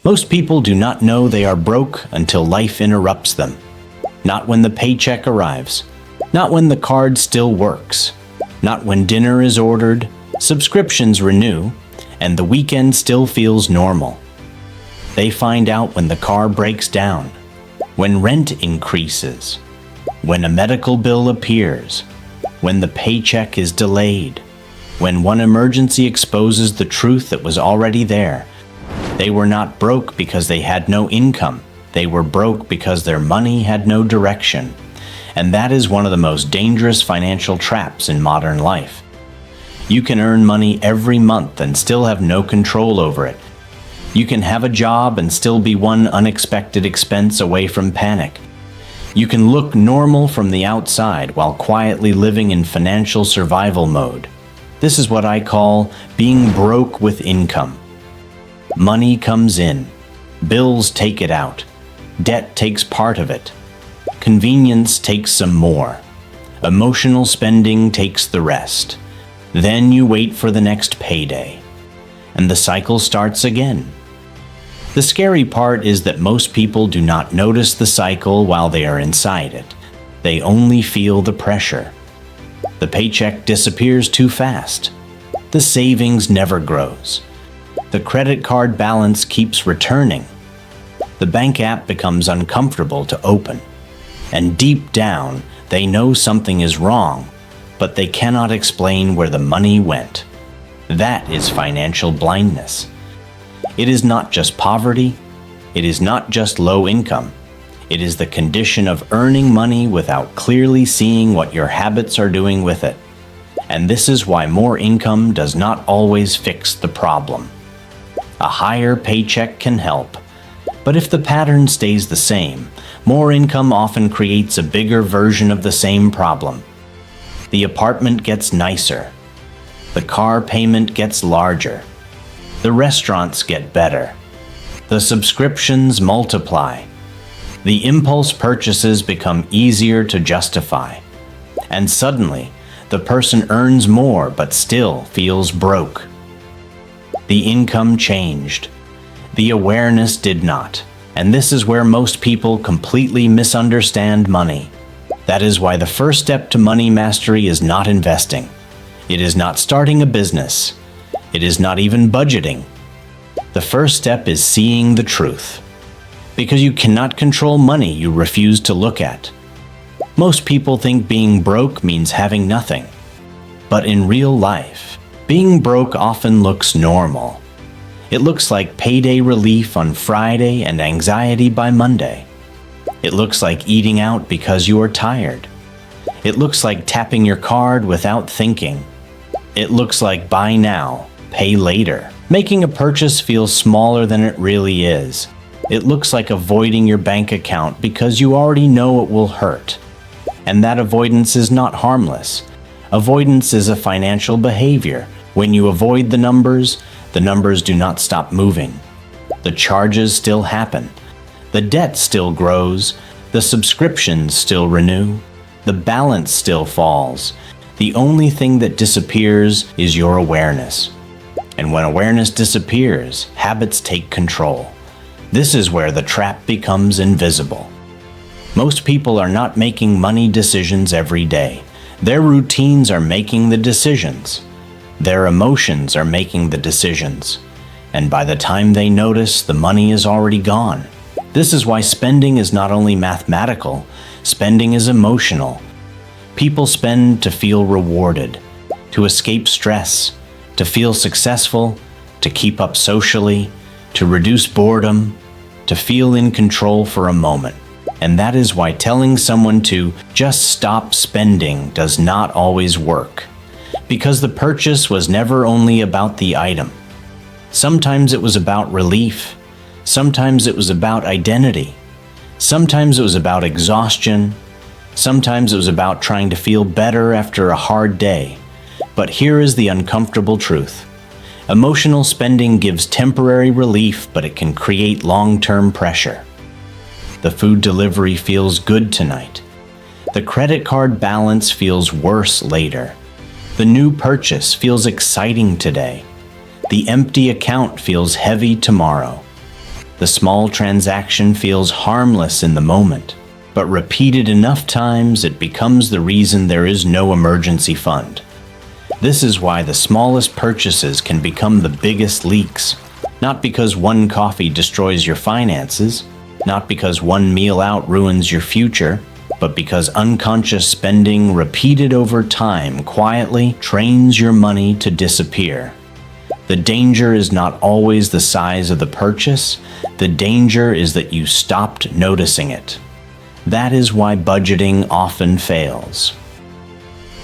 Most people do not know they are broke until life interrupts them. Not when the paycheck arrives. Not when the card still works. Not when dinner is ordered, subscriptions renew, and the weekend still feels normal. They find out when the car breaks down, when rent increases, when a medical bill appears, when the paycheck is delayed, when one emergency exposes the truth that was already there. They were not broke because they had no income. They were broke because their money had no direction. And that is one of the most dangerous financial traps in modern life. You can earn money every month and still have no control over it. You can have a job and still be one unexpected expense away from panic. You can look normal from the outside while quietly living in financial survival mode. This is what I call being broke with income. Money comes in. Bills take it out. Debt takes part of it. Convenience takes some more. Emotional spending takes the rest. Then you wait for the next payday. And the cycle starts again. The scary part is that most people do not notice the cycle while they are inside it. They only feel the pressure. The paycheck disappears too fast. The savings never grows. The credit card balance keeps returning. The bank app becomes uncomfortable to open. And deep down, they know something is wrong, but they cannot explain where the money went. That is financial blindness. It is not just poverty. It is not just low income. It is the condition of earning money without clearly seeing what your habits are doing with it. And this is why more income does not always fix the problem. A higher paycheck can help. But if the pattern stays the same, more income often creates a bigger version of the same problem. The apartment gets nicer. The car payment gets larger. The restaurants get better. The subscriptions multiply. The impulse purchases become easier to justify. And suddenly, the person earns more but still feels broke. The income changed. The awareness did not. And this is where most people completely misunderstand money. That is why the first step to money mastery is not investing. It is not starting a business. It is not even budgeting. The first step is seeing the truth. Because you cannot control money you refuse to look at. Most people think being broke means having nothing. But in real life, being broke often looks normal. It looks like payday relief on Friday and anxiety by Monday. It looks like eating out because you are tired. It looks like tapping your card without thinking. It looks like buy now, pay later. Making a purchase feel smaller than it really is. It looks like avoiding your bank account because you already know it will hurt. And that avoidance is not harmless. Avoidance is a financial behavior. When you avoid the numbers do not stop moving. The charges still happen. The debt still grows. The subscriptions still renew. The balance still falls. The only thing that disappears is your awareness. And when awareness disappears, habits take control. This is where the trap becomes invisible. Most people are not making money decisions every day. Their routines are making the decisions. Their emotions are making the decisions. And by the time they notice, the money is already gone. This is why spending is not only mathematical, spending is emotional. People spend to feel rewarded, to escape stress, to feel successful, to keep up socially, to reduce boredom, to feel in control for a moment. And that is why telling someone to just stop spending does not always work. Because the purchase was never only about the item. Sometimes it was about relief. Sometimes it was about identity. Sometimes it was about exhaustion. Sometimes it was about trying to feel better after a hard day. But here is the uncomfortable truth. Emotional spending gives temporary relief, but it can create long-term pressure. The food delivery feels good tonight. The credit card balance feels worse later. The new purchase feels exciting today. The empty account feels heavy tomorrow. The small transaction feels harmless in the moment, but repeated enough times it becomes the reason there is no emergency fund. This is why the smallest purchases can become the biggest leaks. Not because one coffee destroys your finances, not because one meal out ruins your future, but because unconscious spending repeated over time quietly trains your money to disappear. The danger is not always the size of the purchase. The danger is that you stopped noticing it. That is why budgeting often fails.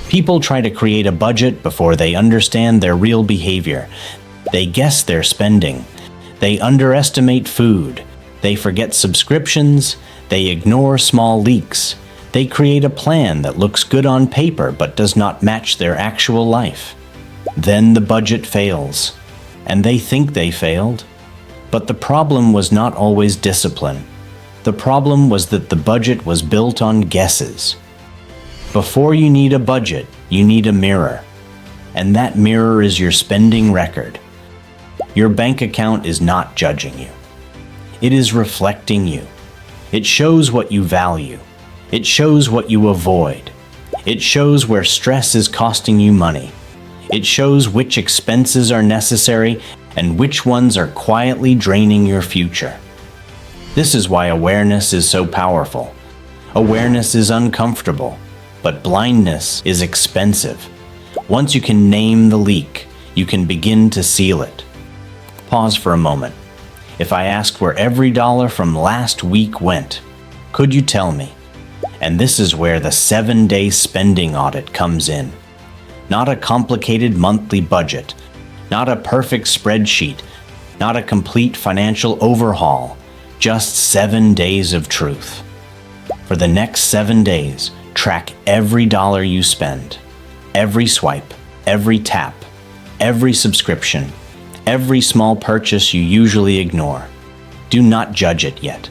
People try to create a budget before they understand their real behavior. They guess their spending. They underestimate food. They forget subscriptions. They ignore small leaks. They create a plan that looks good on paper but does not match their actual life. Then the budget fails, and they think they failed. But the problem was not always discipline. The problem was that the budget was built on guesses. Before you need a budget, you need a mirror. And that mirror is your spending record. Your bank account is not judging you. It is reflecting you. It shows what you value. It shows what you avoid. It shows where stress is costing you money. It shows which expenses are necessary and which ones are quietly draining your future. This is why awareness is so powerful. Awareness is uncomfortable, but blindness is expensive. Once you can name the leak, you can begin to seal it. Pause for a moment. If I asked where every dollar from last week went, could you tell me? And this is where the 7-day spending audit comes in. Not a complicated monthly budget, not a perfect spreadsheet, not a complete financial overhaul, just 7 days of truth. For the next 7 days, track every dollar you spend, every swipe, every tap, every subscription, every small purchase you usually ignore. Do not judge it yet.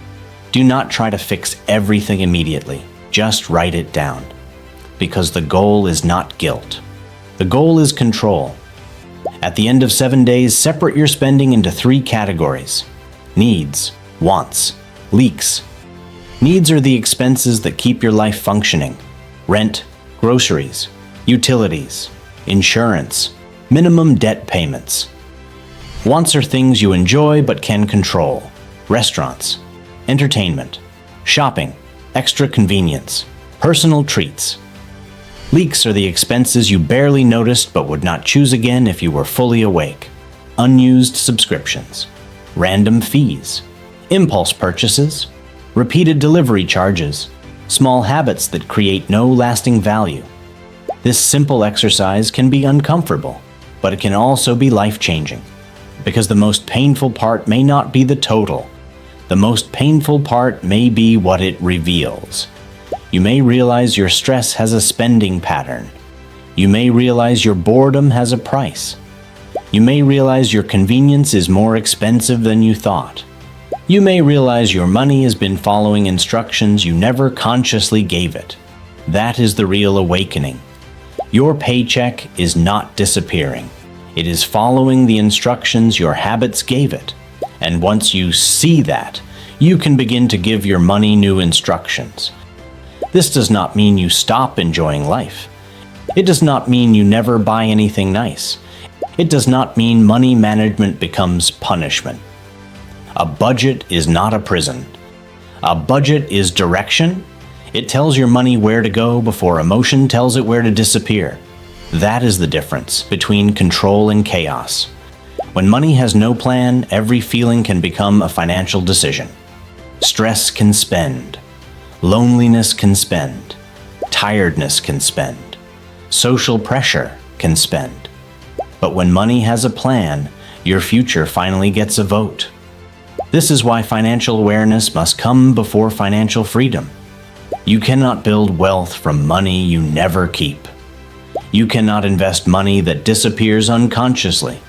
Do not try to fix everything immediately. Just write it down. Because the goal is not guilt. The goal is control. At the end of 7 days, separate your spending into 3 categories: needs, wants, leaks. Needs are the expenses that keep your life functioning: rent, groceries, utilities, insurance, minimum debt payments. Wants are things you enjoy but can control: restaurants, entertainment, shopping, extra convenience, personal treats. Leaks are the expenses you barely noticed but would not choose again if you were fully awake: unused subscriptions, random fees, impulse purchases, repeated delivery charges, small habits that create no lasting value. This simple exercise can be uncomfortable, but it can also be life-changing, because the most painful part may not be the total. The most painful part may be what it reveals. You may realize your stress has a spending pattern. You may realize your boredom has a price. You may realize your convenience is more expensive than you thought. You may realize your money has been following instructions you never consciously gave it. That is the real awakening. Your paycheck is not disappearing. It is following the instructions your habits gave it. And once you see that, you can begin to give your money new instructions. This does not mean you stop enjoying life. It does not mean you never buy anything nice. It does not mean money management becomes punishment. A budget is not a prison. A budget is direction. It tells your money where to go before emotion tells it where to disappear. That is the difference between control and chaos. When money has no plan, every feeling can become a financial decision. Stress can spend. Loneliness can spend. Tiredness can spend. Social pressure can spend. But when money has a plan, your future finally gets a vote. This is why financial awareness must come before financial freedom. You cannot build wealth from money you never keep. You cannot invest money that disappears unconsciously.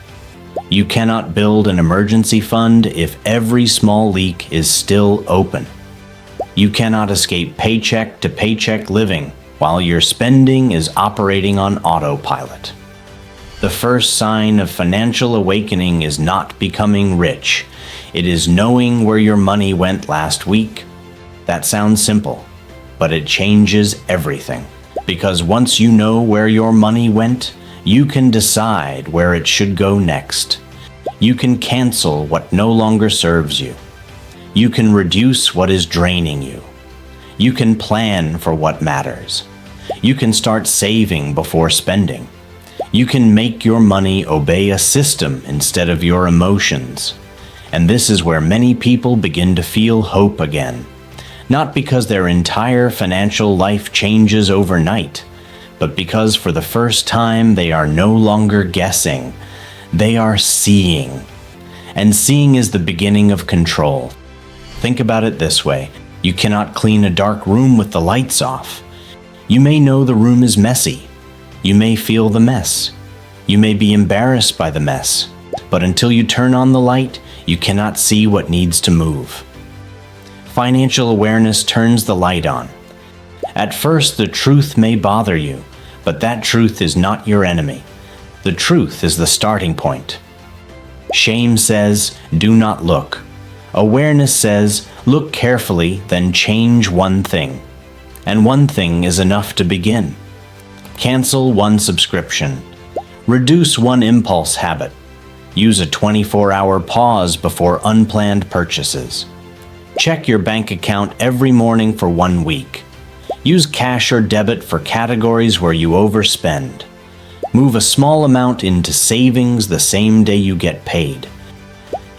You cannot build an emergency fund if every small leak is still open. You cannot escape paycheck to paycheck living while your spending is operating on autopilot. The first sign of financial awakening is not becoming rich. It is knowing where your money went last week. That sounds simple, but it changes everything. Because once you know where your money went, you can decide where it should go next. You can cancel what no longer serves you. You can reduce what is draining you. You can plan for what matters. You can start saving before spending. You can make your money obey a system instead of your emotions. And this is where many people begin to feel hope again. Not because their entire financial life changes overnight, but because for the first time they are no longer guessing. They are seeing. And seeing is the beginning of control. Think about it this way. You cannot clean a dark room with the lights off. You may know the room is messy. You may feel the mess. You may be embarrassed by the mess. But until you turn on the light, you cannot see what needs to move. Financial awareness turns the light on. At first, the truth may bother you, but that truth is not your enemy. The truth is the starting point. Shame says, do not look. Awareness says, look carefully, then change one thing. And one thing is enough to begin. Cancel one subscription. Reduce one impulse habit. Use a 24-hour pause before unplanned purchases. Check your bank account every morning for 1 week. Use cash or debit for categories where you overspend. Move a small amount into savings the same day you get paid.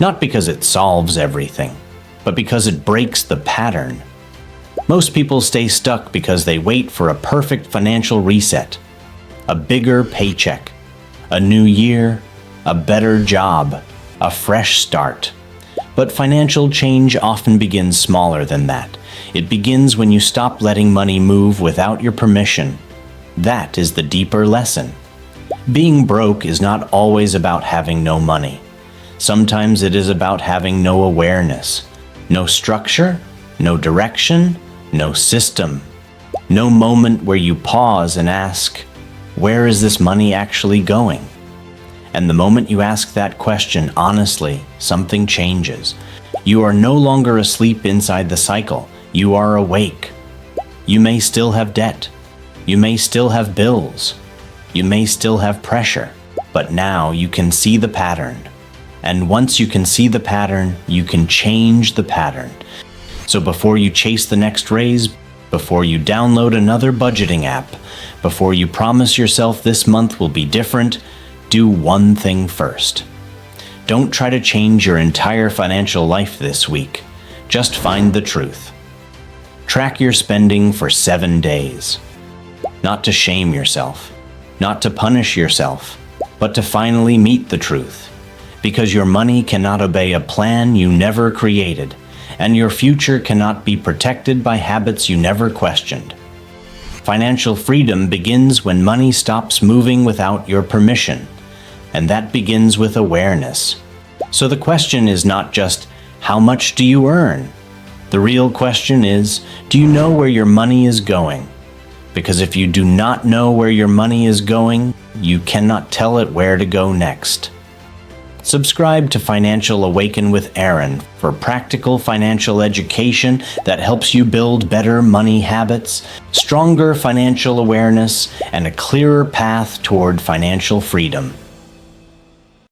Not because it solves everything, but because it breaks the pattern. Most people stay stuck because they wait for a perfect financial reset, a bigger paycheck, a new year, a better job, a fresh start. But financial change often begins smaller than that. It begins when you stop letting money move without your permission. That is the deeper lesson. Being broke is not always about having no money. Sometimes it is about having no awareness, no structure, no direction, no system, no moment where you pause and ask, where is this money actually going? And the moment you ask that question honestly, something changes. You are no longer asleep inside the cycle. You are awake. You may still have debt. You may still have bills. You may still have pressure. But now you can see the pattern. And once you can see the pattern, you can change the pattern. So before you chase the next raise, before you download another budgeting app, before you promise yourself this month will be different, do one thing first. Don't try to change your entire financial life this week. Just find the truth. Track your spending for 7 days. Not to shame yourself, not to punish yourself, but to finally meet the truth. Because your money cannot obey a plan you never created, and your future cannot be protected by habits you never questioned. Financial freedom begins when money stops moving without your permission, and that begins with awareness. So the question is not just, how much do you earn? The real question is, do you know where your money is going? Because if you do not know where your money is going, you cannot tell it where to go next. Subscribe to Financial Awaken with Aaron for practical financial education that helps you build better money habits, stronger financial awareness, and a clearer path toward financial freedom.